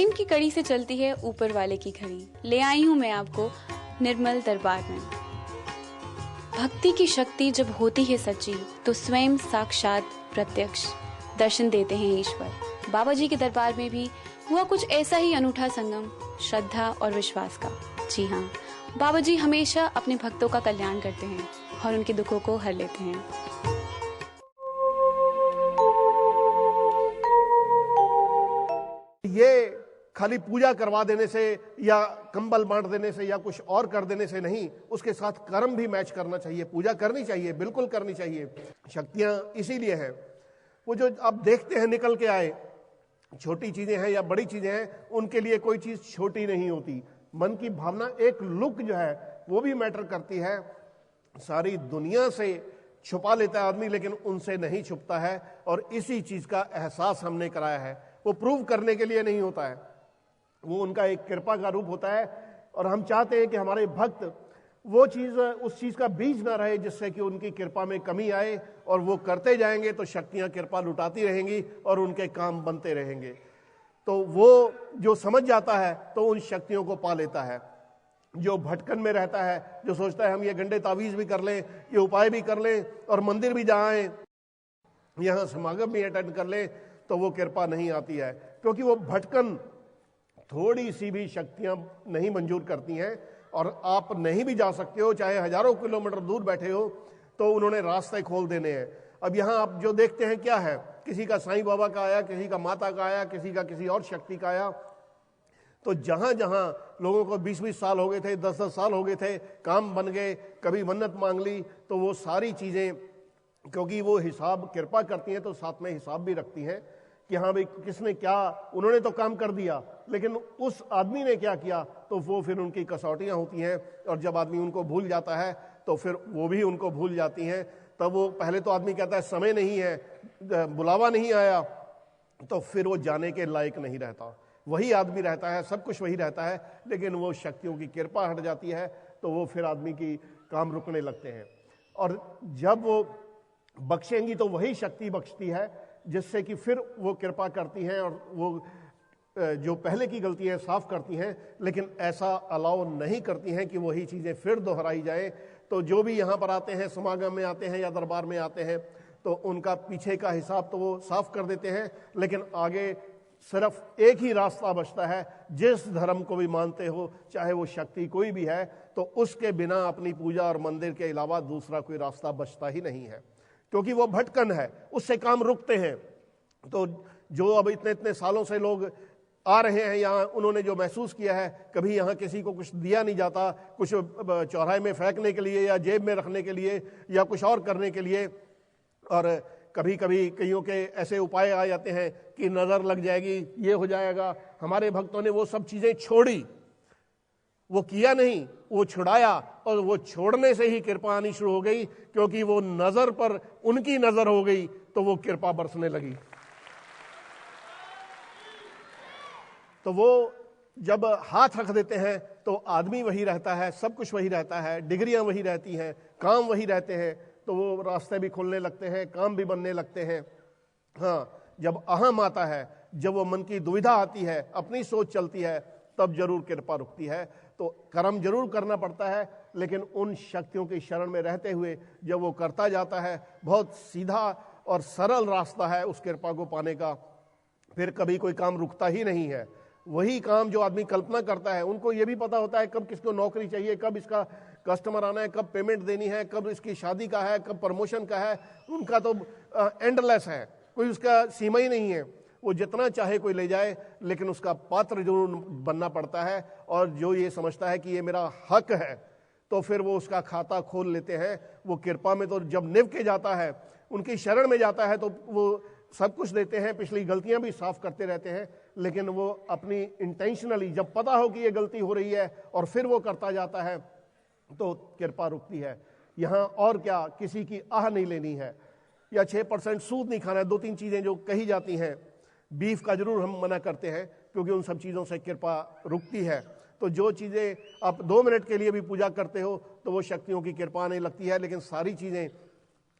प्रेम की कड़ी से चलती है ऊपर वाले की घड़ी। ले आई हूँ मैं आपको निर्मल दरबार में। भक्ति की शक्ति जब होती है सच्ची तो स्वयं साक्षात प्रत्यक्ष दर्शन देते हैं ईश्वर। बाबा जी के दरबार में भी हुआ कुछ ऐसा ही अनूठा संगम श्रद्धा और विश्वास का। जी हाँ, बाबा जी हमेशा अपने भक्तों का कल्याण करते हैं और उनके दुखों को हर लेते हैं। ये खाली पूजा करवा देने से या कंबल बांट देने से या कुछ और कर देने से नहीं, उसके साथ कर्म भी मैच करना चाहिए। पूजा करनी चाहिए, बिल्कुल करनी चाहिए। शक्तियां इसीलिए हैं, वो जो आप देखते हैं निकल के आए, छोटी चीजें हैं या बड़ी चीजें हैं, उनके लिए कोई चीज छोटी नहीं होती। मन की भावना, एक लुक जो है वो भी मैटर करती है। सारी दुनिया से छुपा लेता है आदमी, लेकिन उनसे नहीं छुपता है। और इसी चीज का एहसास हमने कराया है। वो प्रूव करने के लिए नहीं होता है, वो उनका एक कृपा का रूप होता है। और हम चाहते हैं कि हमारे भक्त वो चीज, उस चीज का बीज ना रहे जिससे कि उनकी कृपा में कमी आए, और वो करते जाएंगे तो शक्तियां कृपा लुटाती रहेंगी और उनके काम बनते रहेंगे। तो वो जो समझ जाता है तो उन शक्तियों को पा लेता है। जो भटकन में रहता है, जो सोचता है हम ये गंडे तावीज भी कर लें, ये उपाय भी कर लें और मंदिर भी जाएं, यहां समागम भी अटेंड कर लें, तो वो कृपा नहीं आती है। क्योंकि वो भटकन थोड़ी सी भी शक्तियां नहीं मंजूर करती हैं। और आप नहीं भी जा सकते हो, चाहे हजारों किलोमीटर दूर बैठे हो, तो उन्होंने रास्ते खोल देने हैं। अब यहां आप जो देखते हैं क्या है, किसी का साईं बाबा का आया, किसी का माता का आया, किसी का किसी और शक्ति का आया। तो जहां जहां लोगों को 20-20 साल हो गए थे, 10-10 साल हो गए थे, काम बन गए, कभी मन्नत मांग ली, तो वो सारी चीजें, क्योंकि वो हिसाब कृपा करती हैं तो साथ में हिसाब भी रखती हैं कि हाँ भाई किसने क्या, उन्होंने तो काम कर दिया, लेकिन उस आदमी ने क्या किया, तो वो फिर उनकी कसौटियां होती हैं। और जब आदमी उनको भूल जाता है तो फिर वो भी उनको भूल जाती हैं। तब वो पहले तो आदमी कहता है समय नहीं है, बुलावा नहीं आया, तो फिर वो जाने के लायक नहीं रहता। वही आदमी रहता है, सब कुछ वही रहता है, लेकिन वो शक्तियों की कृपा हट जाती है तो वो फिर आदमी की काम रुकने लगते हैं। और जब वो बख्शेंगी तो वही शक्ति बख्शती है, जिससे कि फिर वो कृपा करती हैं और वो जो पहले की गलती है साफ करती हैं। लेकिन ऐसा अलाउ नहीं करती हैं कि वही चीज़ें फिर दोहराई जाए। तो जो भी यहाँ पर आते हैं, समागम में आते हैं या दरबार में आते हैं, तो उनका पीछे का हिसाब तो वो साफ कर देते हैं, लेकिन आगे सिर्फ एक ही रास्ता बचता है। जिस धर्म को भी मानते हो, चाहे वो शक्ति कोई भी है, तो उसके बिना अपनी पूजा और मंदिर के अलावा दूसरा कोई रास्ता बचता ही नहीं है, क्योंकि वो भटकन है, उससे काम रुकते हैं। तो जो अब इतने इतने सालों से लोग आ रहे हैं यहाँ, उन्होंने जो महसूस किया है, कभी यहाँ किसी को कुछ दिया नहीं जाता, कुछ चौराहे में फेंकने के लिए या जेब में रखने के लिए या कुछ और करने के लिए। और कभी कभी कईयों के ऐसे उपाय आ जाते हैं कि नजर लग जाएगी, ये हो जाएगा। हमारे भक्तों ने वो सब चीजें छोड़ी, वो किया नहीं, वो छुड़ाया, और वो छोड़ने से ही कृपा आनी शुरू हो गई, क्योंकि वो नजर पर उनकी नजर हो गई तो वो कृपा बरसने लगी। तो वो जब हाथ रख देते हैं तो आदमी वही रहता है, सब कुछ वही रहता है, डिग्रियां वही रहती हैं, काम वही रहते हैं, तो वो रास्ते भी खुलने लगते हैं, काम भी बनने लगते हैं। हाँ, जब अहम आता है, जब वो मन की दुविधा आती है, अपनी सोच चलती है, तब जरूर कृपा रुकती है। तो कर्म जरूर करना पड़ता है, लेकिन उन शक्तियों की शरण में रहते हुए जब वो करता जाता है, बहुत सीधा और सरल रास्ता है उस कृपा को पाने का। फिर कभी कोई काम रुकता ही नहीं है। वही काम जो आदमी कल्पना करता है, उनको ये भी पता होता है कब किसको नौकरी चाहिए, कब इसका कस्टमर आना है, कब पेमेंट देनी है, कब इसकी शादी का है, कब प्रमोशन का है। उनका तो एंडलेस है, कोई उसका सीमा ही नहीं है। वो जितना चाहे कोई ले जाए, लेकिन उसका पात्र जरूर बनना पड़ता है। और जो ये समझता है कि ये मेरा हक है, तो फिर वो उसका खाता खोल लेते हैं। वो कृपा में तो जब निभ के जाता है, उनकी शरण में जाता है, तो वो सब कुछ देते हैं, पिछली गलतियां भी साफ करते रहते हैं। लेकिन वो अपनी इंटेंशनली, जब पता हो कि ये गलती हो रही है और फिर वो करता जाता है, तो कृपा रुकती है। यहाँ और क्या, किसी की आह नहीं लेनी है, या 6% सूद नहीं खाना है। 2-3 चीजें जो कही जाती हैं, बीफ का जरूर हम मना करते हैं, क्योंकि उन सब चीजों से कृपा रुकती है। तो जो चीजें आप 2 मिनट के लिए भी पूजा करते हो, तो वो शक्तियों की कृपा नहीं लगती है। लेकिन सारी चीजें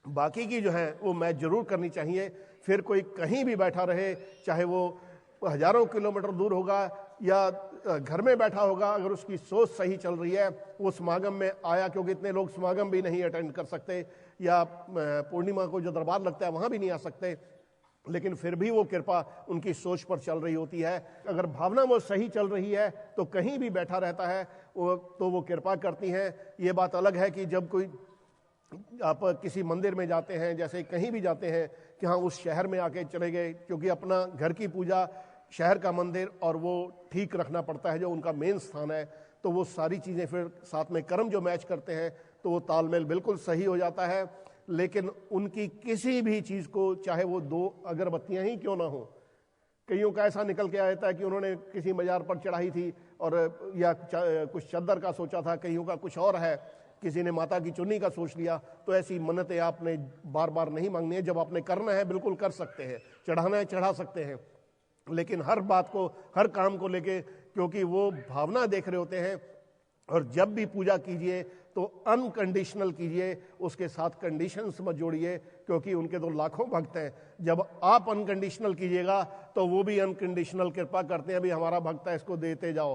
बाकी की जो हैं, वो मैच जरूर करनी चाहिए। फिर कोई कहीं भी बैठा रहे, चाहे वो हजारों किलोमीटर दूर होगा या घर में बैठा होगा, अगर उसकी सोच सही चल रही है, वो समागम में आया, क्योंकि इतने लोग समागम भी नहीं अटेंड कर सकते, या पूर्णिमा को जो दरबार लगता है वहां भी नहीं आ सकते, लेकिन फिर भी वो कृपा उनकी सोच पर चल रही होती है। अगर भावना वो सही चल रही है तो कहीं भी बैठा रहता है तो वो कृपा करती हैं। ये बात अलग है कि जब कोई आप किसी मंदिर में जाते हैं, जैसे कहीं भी जाते हैं कि हाँ उस शहर में आके चले गए, क्योंकि अपना घर की पूजा, शहर का मंदिर और वो ठीक रखना पड़ता है जो उनका मेन स्थान है, तो वो सारी चीज़ें फिर साथ में कर्म जो मैच करते हैं तो वो तालमेल बिल्कुल सही हो जाता है। लेकिन उनकी किसी भी चीज़ को, चाहे वो 2 अगरबत्तियां ही क्यों ना हो, कईयों का ऐसा निकल के आया था कि उन्होंने किसी मजार पर चढ़ाई थी और या कुछ चद्दर का सोचा था, कईयों का कुछ और है, किसी ने माता की चुन्नी का सोच लिया, तो ऐसी मन्नतें आपने बार बार नहीं मांगनी है। जब आपने करना है बिल्कुल कर सकते हैं, चढ़ाना है चढ़ा सकते हैं, लेकिन हर बात को, हर काम को लेके, क्योंकि वो भावना देख रहे होते हैं। और जब भी पूजा कीजिए तो अनकंडीशनल कीजिए, उसके साथ कंडीशंस मत जोड़िए, क्योंकि उनके तो लाखों भक्त हैं। जब आप अनकंडीशनल कीजिएगा तो वो भी अनकंडीशनल कृपा करते हैं, अभी हमारा भक्त है इसको देते जाओ।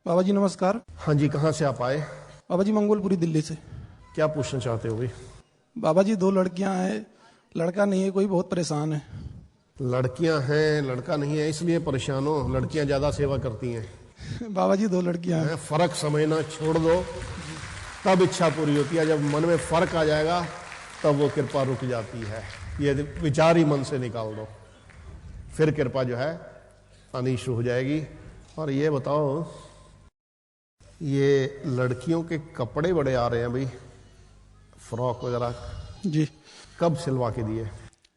बाबा जी नमस्कार। हाँ जी, कहाँ से आप आए? बाबा जी मंगोलपुरी, दिल्ली से। क्या पूछना चाहते हो भाई? बाबा जी 2 लड़कियां हैं, लड़का नहीं है कोई, बहुत परेशान है। लड़कियां हैं, लड़का नहीं है, इसलिए परेशान हो? लड़कियां ज्यादा सेवा करती हैं। बाबा जी 2 लड़कियां हैं। फर्क समझना छोड़ दो, तब इच्छा पूरी होती है। जब मन में फर्क आ जाएगा तब वो कृपा रुक जाती है। ये विचार ही मन से निकाल दो, फिर कृपा जो है आनी शुरू हो जाएगी। और ये बताओ, ये लड़कियों के कपड़े बड़े आ रहे हैं भाई, फ्रॉक वगैरह जी, कब सिलवा के दिए?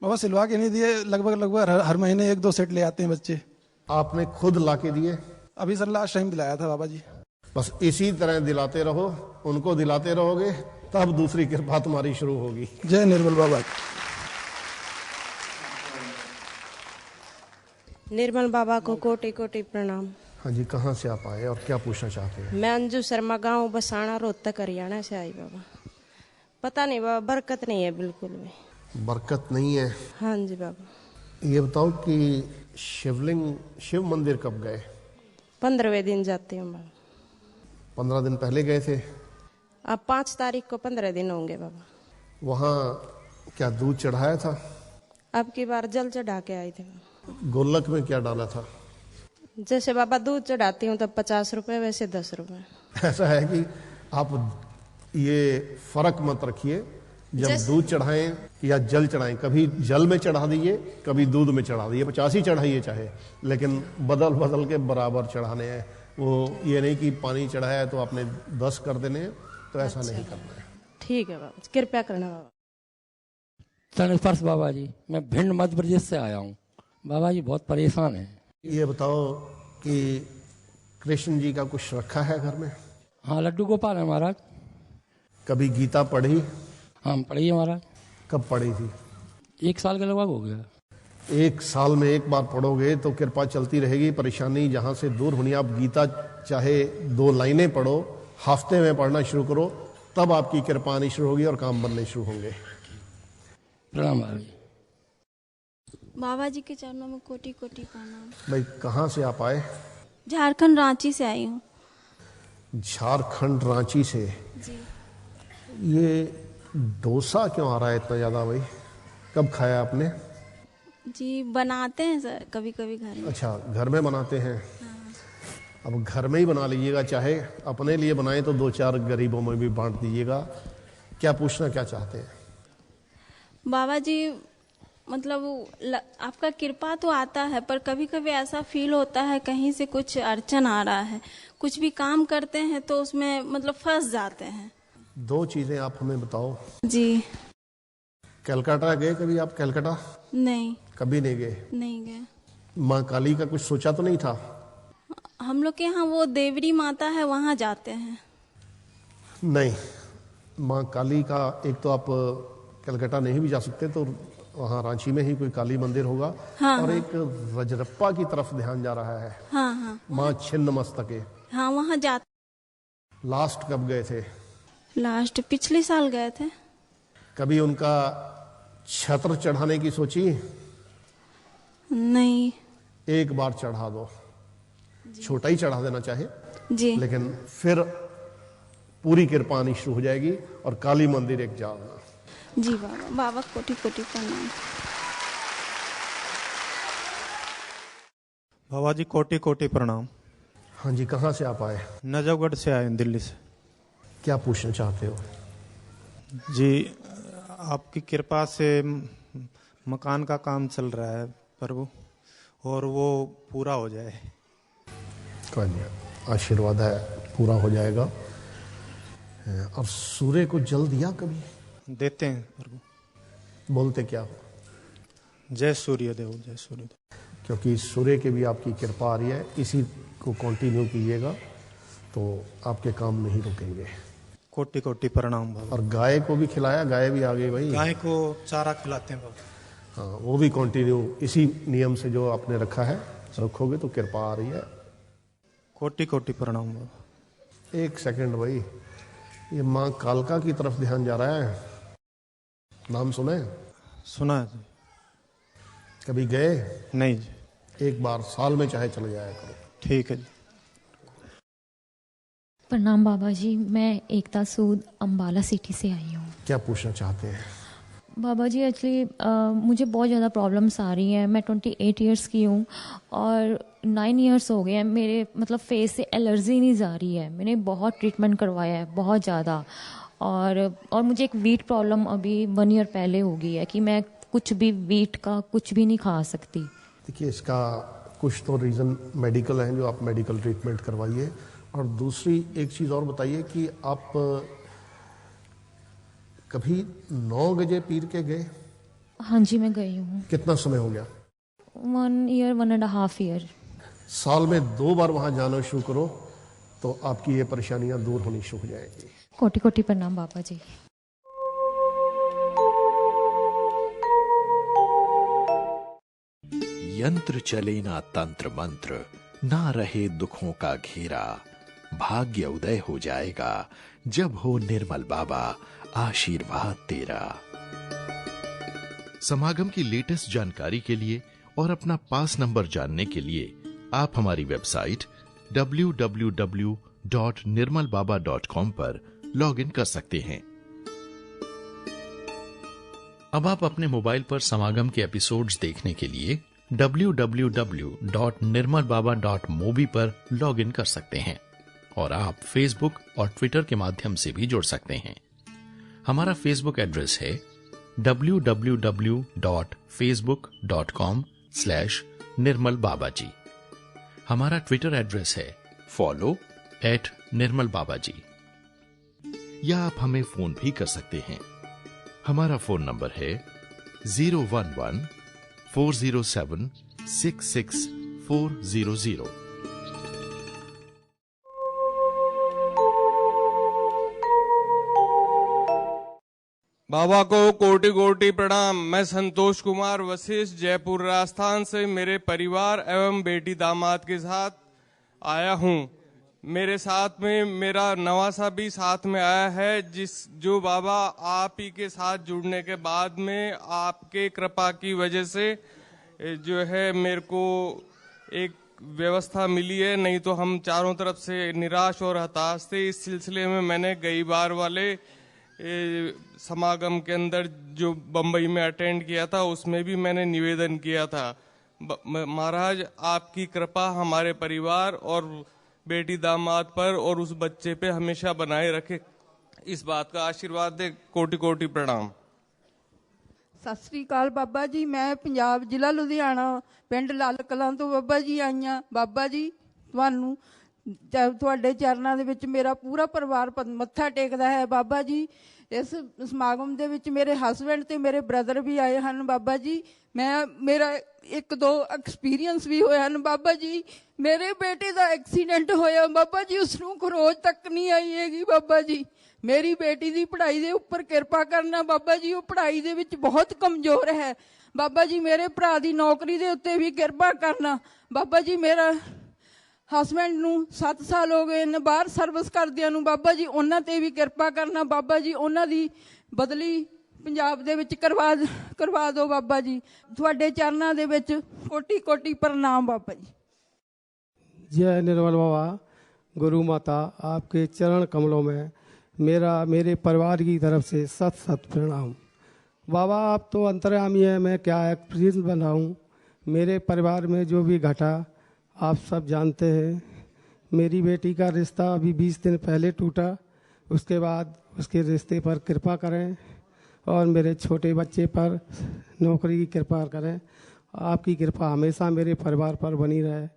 बाबा सिलवा के नहीं दिए, लगभग हर महीने 1-2 सेट ले आते हैं बच्चे। आपने खुद ला के दिए? अभी सर लास्ट टाइम दिलाया था बाबा जी। बस इसी तरह दिलाते रहो, उनको दिलाते रहोगे, तब दूसरी कृपा तुम्हारी शुरू होगी। जय निर्मल बाबा। निर्मल बाबा को कोटि कोटि प्रणाम। हाँ जी, कहाँ से आप आए और क्या पूछना चाहते हैं? मैं अंजू शर्मा, गांव बसाना, रोहतक, हरियाणा से आई बाबा। पता नहीं बाबा, बरकत नहीं है बिल्कुल भी। बरकत नहीं है? हाँ जी बाबा। ये बताओ कि शिव मंदिर कब गए? 15वें दिन जाती हूँ बाबा। 15 दिन पहले गए थे? अब 5 तारीख को 15 दिन होंगे बाबा। वहाँ क्या दूध चढ़ाया था? अब की बार जल चढ़ा के आई थी। गोलक में क्या डाला था? जैसे बाबा दूध चढ़ाती हूँ तब 50 रुपए, वैसे 10 रुपए। ऐसा है कि आप ये फर्क मत रखिए, जब दूध चढ़ाएं या जल चढ़ाएं, कभी जल में चढ़ा दीजिए, कभी दूध में चढ़ा दीजिए, 50 ही चढ़ाइए चाहे, लेकिन बदल बदल के बराबर चढ़ाने हैं। वो ये नहीं कि पानी चढ़ाया तो आपने 10 कर देने हैं, तो ऐसा नहीं करना है। ठीक है बाबा, कृपया करना बाबा। स्पर्श बाबा जी, मैं भिंड मध्य प्रदेश से आया हूँ। बाबा जी बहुत परेशान है। ये बताओ कि कृष्ण जी का कुछ रखा है घर में? हाँ, लड्डू गोपाल है महाराज। कभी गीता पढ़ी? हाँ पढ़ी है महाराज। कब पढ़ी थी? 1 साल के लगभग हो गया। 1 साल में 1 बार पढ़ोगे तो कृपा चलती रहेगी, परेशानी जहाँ से दूर होनी। आप गीता चाहे 2 लाइनें पढ़ो, हफ्ते में पढ़ना शुरू करो, तब आपकी कृपा आनी शुरू होगी और काम बनने शुरू होंगे। प्रणाम बाबा जी। बाबा जी के चरणों में कोटि कोटि प्रणाम। भाई कहाँ से आप आए? झारखंड, रांची से आई हूँ। झारखंड, रांची से? जी। ये डोसा क्यों आ रहा है इतना ज्यादा भाई? कब खाया आपने? जी बनाते हैं सर, कभी कभी घर में। अच्छा, घर में बनाते हैं। अब घर में ही बना लीजिएगा, चाहे अपने लिए बनाएं तो 2-4 गरीबों में भी बांट दीजिएगा। क्या पूछना क्या चाहते हैं? बाबा जी मतलब आपका कृपा तो आता है, पर कभी कभी ऐसा फील होता है कहीं से कुछ अड़चन आ रहा है, कुछ भी काम करते हैं तो उसमें मतलब फंस जाते हैं। 2 चीजें आप हमें बताओ। जी। कलकत्ता गए कभी आप? कलकत्ता नहीं। कभी नहीं गए? नहीं गए। माँ काली का कुछ सोचा तो नहीं था? हम लोग के यहाँ वो देवरी माता है, वहाँ जाते हैं। नहीं, माँ काली का एक तो आप कलकत्ता नहीं भी जा सकते, तो वहाँ रांची में ही कोई काली मंदिर होगा। हाँ, और हाँ। एक रजरप्पा की तरफ ध्यान जा रहा है। हाँ हाँ। माँ छिन्न मस्तके। हाँ वहाँ जाते। लास्ट कब गए थे? लास्ट पिछले साल गए थे। कभी उनका छत्र चढ़ाने की सोची? नहीं एक बार चढ़ा दो, छोटा ही चढ़ा देना चाहे, जी। लेकिन फिर पूरी कृपा आनी शुरू हो जाएगी और काली मंदिर एक जाना। जी बाबा, बाबा कोटि कोटि प्रणाम। बाबा जी कोटि कोटि प्रणाम। हाँ जी, कहाँ से आप आए? नजफगढ़ से आए, दिल्ली से। क्या पूछना चाहते हो? जी, आपकी कृपा से मकान का काम चल रहा है प्रभु, और वो पूरा हो जाए। कोई नहीं, आशीर्वाद है, पूरा हो जाएगा। और सूर्य को जल दिया कभी? देते हैं प्रभु। बोलते क्या हो? जय सूर्यदेव, जय सूर्यदेव। क्योंकि सूर्य की भी आपकी कृपा आ रही है, इसी को कंटिन्यू कीजिएगा तो आपके काम नहीं रुकेंगे। कोटि कोटि प्रणाम बाबा। और गाय को भी खिलाया? गाय भी आ गई भाई। गाय को चारा खिलाते हैं बाबा। हाँ, वो भी कंटिन्यू इसी नियम से जो आपने रखा है रखोगे तो कृपा आ रही है। कोटि कोटि प्रणाम बाबा। एक सेकंड भाई, ये माँ कालका की तरफ ध्यान जा रहा है, नाम सुना है? सुना है जी। कभी गए? नहीं जी। एक बार साल में चाहे चले जाया करो। ठीक है जी। प्रणाम बाबा जी, मैं एकता सूद अम्बाला सिटी से आई हूँ। क्या पूछना चाहते हैं? बाबा जी एक्चुअली मुझे बहुत ज़्यादा प्रॉब्लम्स आ रही हैं। मैं 28 इयर्स की हूँ और 9 इयर्स हो गए हैं। मेरे मतलब फेस से एलर्जी नहीं जा रही है। मैंने बहुत ट्रीटमेंट करवाया है, बहुत ज़्यादा। और मुझे एक वीट प्रॉब्लम अभी 1 ईयर पहले हो गई है कि मैं कुछ भी वीट का कुछ भी नहीं खा सकती। देखिए, इसका कुछ तो रीज़न मेडिकल हैं, जो आप मेडिकल ट्रीटमेंट करवाइए। और दूसरी एक चीज़ और बताइए कि आप कभी 9 गजे पीर के गए? हाँ जी, मैं गई हूँ। कितना समय हो गया? 1 ईयर, 1.5 ईयर। साल में 2 बार वहाँ जाना शुरू करो तो आपकी ये परेशानियाँ दूर होनी शुरू हो जाएगी। कोटि कोटि प्रणाम बाबा जी। यंत्र चले ना तंत्र मंत्र, ना रहे दुखों का घेरा। भाग्य उदय हो जाएगा जब हो निर्मल बाबा आशीर्वाद तेरा। समागम की लेटेस्ट जानकारी के लिए और अपना पास नंबर जानने के लिए आप हमारी वेबसाइट www.nirmalbaba.com पर लॉगिन कर सकते हैं। अब आप अपने मोबाइल पर समागम के एपिसोड्स देखने के लिए www.nirmalbaba.mobi पर लॉगिन कर सकते हैं और आप फेसबुक और ट्विटर के माध्यम से भी जुड़ सकते हैं। हमारा फेसबुक एड्रेस है www.facebook.com/nirmalbabaji। हमारा ट्विटर एड्रेस है follow@nirmalbabaji। या आप हमें फोन भी कर सकते हैं। हमारा फोन नंबर है 011-407-66400। बाबा को कोटि कोटि प्रणाम। मैं संतोष कुमार वशिष्ठ, जयपुर राजस्थान से मेरे परिवार एवं बेटी दामाद के साथ आया हूँ। मेरे साथ में मेरा नवासा भी साथ में आया है, जो बाबा आप ही के साथ जुड़ने के बाद में आपके कृपा की वजह से जो है मेरे को एक व्यवस्था मिली है। नहीं तो हम चारों तरफ से निराश और हताश थे। इस सिलसिले में मैंने कई बार वाले समागम के अंदर जो बम्बई में अटेंड किया था, उसमें भी मैंने निवेदन किया था, महाराज आपकी कृपा हमारे परिवार और बेटी दामाद पर और उस बच्चे पे हमेशा बनाए रखे, इस बात का आशीर्वाद दे। कोटि कोटि प्रणाम। सत श्री अकाल बाबा जी। मैं पंजाब जिला लुधियाना पिंड लाल कलां तो बाबा जी आई हाँ। बाबा जी ਤੁਹਾਨੂੰ ਤੁਹਾਡੇ ਚਰਨਾਂ ਦੇ ਵਿੱਚ ਮੇਰਾ ਪੂਰਾ ਪਰਿਵਾਰ ਮੱਥਾ ਟੇਕਦਾ ਹੈ। ਬਾਬਾ ਜੀ ਇਸ ਸਮਾਗਮ ਦੇ ਵਿੱਚ ਮੇਰੇ ਹਸਬੈਂਡ ਤੇ ਮੇਰੇ ਬ੍ਰਦਰ ਵੀ ਆਏ ਹਨ। ਬਾਬਾ ਜੀ ਮੇਰਾ 1-2 ਐਕਸਪੀਰੀਅੰਸ ਵੀ ਹੋਏ ਹਨ। ਬਾਬਾ ਜੀ ਮੇਰੇ ਬੇਟੇ ਦਾ ਐਕਸੀਡੈਂਟ ਹੋਇਆ ਬਾਬਾ ਜੀ, ਉਸ ਨੂੰ ਖਰੋਚ ਤੱਕ ਨਹੀਂ ਆਈ ਹੈਗੀ। ਬਾਬਾ ਜੀ ਮੇਰੀ ਬੇਟੀ ਦੀ ਪੜ੍ਹਾਈ ਦੇ ਉੱਪਰ ਕਿਰਪਾ ਕਰਨਾ ਬਾਬਾ ਜੀ, ਉਹ ਪੜ੍ਹਾਈ ਦੇ ਵਿੱਚ ਬਹੁਤ ਕਮਜ਼ੋਰ ਹੈ। ਬਾਬਾ ਜੀ ਮੇਰੇ ਭਰਾ ਦੀ ਨੌਕਰੀ ਦੇ ਉੱਤੇ ਵੀ ਕਿਰਪਾ ਕਰਨਾ ਬਾਬਾ ਜੀ। ਮੇਰਾ ਹਸਬੈਂਡ ਨੂੰ 7 ਸਾਲ ਹੋ ਗਏ ਨੇ ਬਾਹਰ ਸਰਵਿਸ ਕਰਦਿਆਂ ਨੂੰ ਬਾਬਾ ਜੀ, ਉਹਨਾਂ ਤੇ ਵੀ ਕਿਰਪਾ ਕਰਨਾ ਬਾਬਾ ਜੀ। ਉਹਨਾਂ ਦੀ ਬਦਲੀ ਪੰਜਾਬ ਦੇ ਵਿੱਚ ਕਰਵਾ ਦਿਓ ਬਾਬਾ ਜੀ। ਤੁਹਾਡੇ ਚਰਨਾਂ ਦੇ ਵਿੱਚ ਕੋਟੀ कोटि प्रणाम बाबा जी। जय निर्मल बाबा, गुरु माता, आपके चरण कमलों में मेरे परिवार की तरफ से सत सत प्रणाम। बाबा आप तो अंतर्यामी है, मैं क्या एक्सपीरियंस बना हूँ। मेरे परिवार में जो भी घटा आप सब जानते हैं। मेरी बेटी का रिश्ता अभी 20 दिन पहले टूटा, उसके बाद उसके रिश्ते पर कृपा करें और मेरे छोटे बच्चे पर नौकरी की कृपा करें। आपकी कृपा हमेशा मेरे परिवार पर बनी रहे।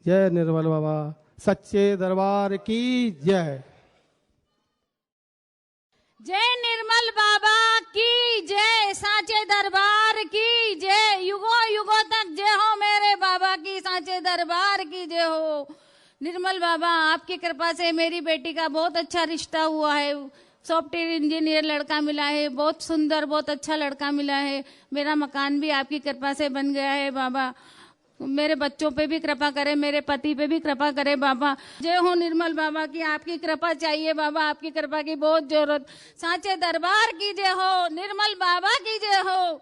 जय निर्मल बाबा, सच्चे दरबार की जय। जय निर्मल बाबा की जय, साचे दरबार की जय। युगों युगों तक जय हो मेरे बाबा की, साचे दरबार की जय हो। निर्मल बाबा आपकी कृपा से मेरी बेटी का बहुत अच्छा रिश्ता हुआ है। सॉफ्टवेयर इंजीनियर लड़का मिला है, बहुत सुंदर, बहुत अच्छा लड़का मिला है। मेरा मकान भी आपकी कृपा से बन गया है बाबा। मेरे बच्चों पे भी कृपा करें, मेरे पति पे भी कृपा करें बाबा। जय हो निर्मल बाबा की, आपकी कृपा चाहिए बाबा, आपकी कृपा की बहुत जरूरत। साचे दरबार की जय हो, निर्मल बाबा की जय हो।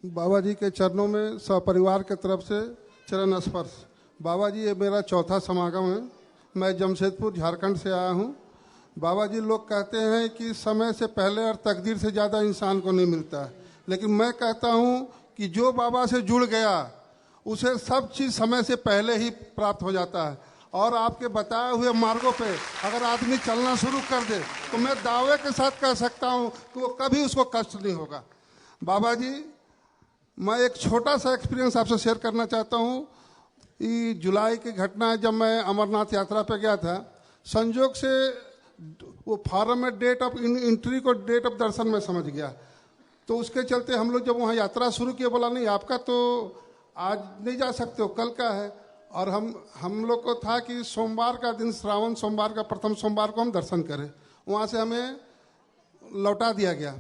बाबा जी के चरणों में सपरिवार के तरफ से चरण स्पर्श। बाबा जी ये मेरा चौथा समागम है। मैं जमशेदपुर झारखंड से आया हूँ। बाबा जी लोग कहते हैं कि समय से पहले और तकदीर से ज़्यादा इंसान को नहीं मिलता है, लेकिन मैं कहता हूँ कि जो बाबा से जुड़ गया उसे सब चीज़ समय से पहले ही प्राप्त हो जाता है। और आपके बताए हुए मार्गों पे अगर आदमी चलना शुरू कर दे तो मैं दावे के साथ कह सकता हूँ कि वो कभी उसको कष्ट नहीं होगा। बाबा जी मैं एक छोटा सा एक्सपीरियंस आपसे शेयर करना चाहता हूँ। ये जुलाई की घटना है, जब मैं अमरनाथ यात्रा पे गया था, संजोग से वो फॉर्म में डेट ऑफ एंट्री को डेट ऑफ दर्शन में समझ गया, तो उसके चलते हम लोग जब वहाँ यात्रा शुरू किए, बोला नहीं आपका तो आज नहीं जा सकते हो, कल का है। और हम लोग को था कि सोमवार का दिन, श्रावण सोमवार का प्रथम सोमवार को हम दर्शन करें। वहाँ से हमें लौटा दिया गया।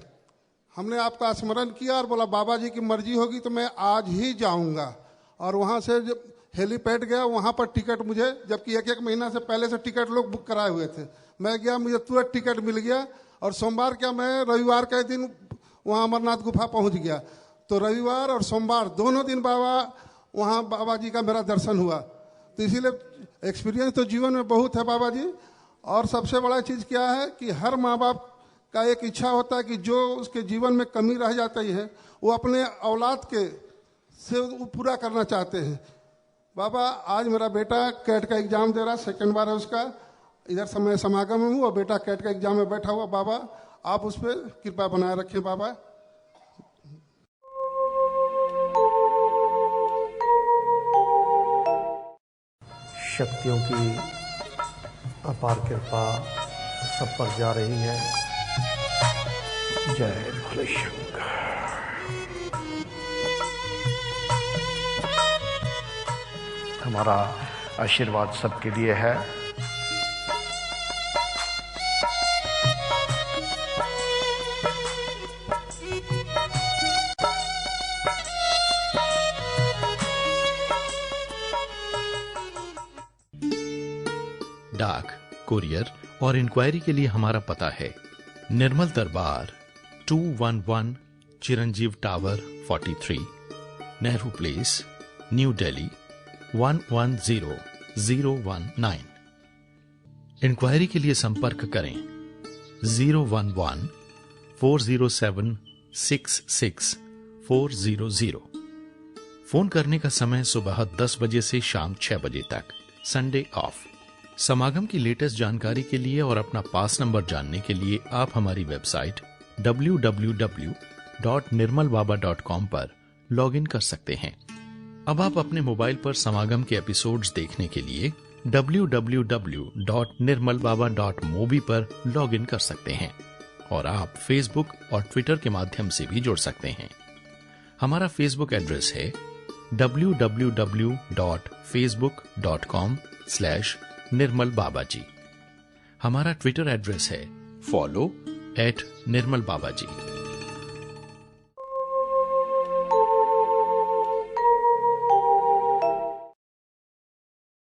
हमने आपका स्मरण किया और बोला बाबा जी की मर्जी होगी तो मैं आज ही जाऊँगा। और वहाँ से जब हेलीपैड गया, वहाँ पर टिकट मुझे, जबकि एक महीना से पहले से टिकट लोग बुक कराए हुए थे, मैं गया, मुझे तुरंत टिकट मिल गया। और सोमवार क्या, मैं रविवार के दिन वहाँ अमरनाथ गुफा पहुँच गया। तो रविवार और सोमवार दोनों दिन वहाँ बाबा जी का मेरा दर्शन हुआ। तो इसीलिए एक्सपीरियंस तो जीवन में बहुत है बाबा जी। और सबसे बड़ा चीज़ क्या है कि हर माँ बाप का एक इच्छा होता है कि जो उसके जीवन में कमी रह जाती है वो अपने औलाद के से वो पूरा करना चाहते हैं। बाबा आज मेरा बेटा कैट का एग्ज़ाम दे रहा, सेकंड बार है उसका। इधर समय समागम में हूँ और बेटा कैट का एग्ज़ाम में बैठा हुआ। बाबा आप उस पर कृपा बनाए रखें बाबा। शक्तियों की अपार कृपा सब पर जा रही है। जय भोले शंकर। हमारा आशीर्वाद सबके लिए है। डाक, कुरियर और इंक्वायरी के लिए हमारा पता है Nirmal Darbar 211 Chiranjiv Tower 43, Nehru Place, New Delhi 110019। Inquiry के लिए संपर्क करें 011-407-66400। फोन करने का समय सुबह 10 बजे से शाम 6 बजे तक, संडे ऑफ। समागम की लेटेस्ट जानकारी के लिए और अपना पास नंबर जानने के लिए आप हमारी वेबसाइट www.nirmalbaba.com पर लॉगिन कर सकते हैं। अब आप अपने मोबाइल पर समागम के एपिसोड्स देखने के लिए www.nirmalbaba.mobi पर लॉगिन कर सकते हैं और आप फेसबुक और ट्विटर के माध्यम से भी जुड़ सकते हैं। हमारा फेसबुक एड्रेस है www.facebook.com/निर्मलबाबाजी। हमारा ट्विटर एड्रेस है follow@निर्मलबाबाजी।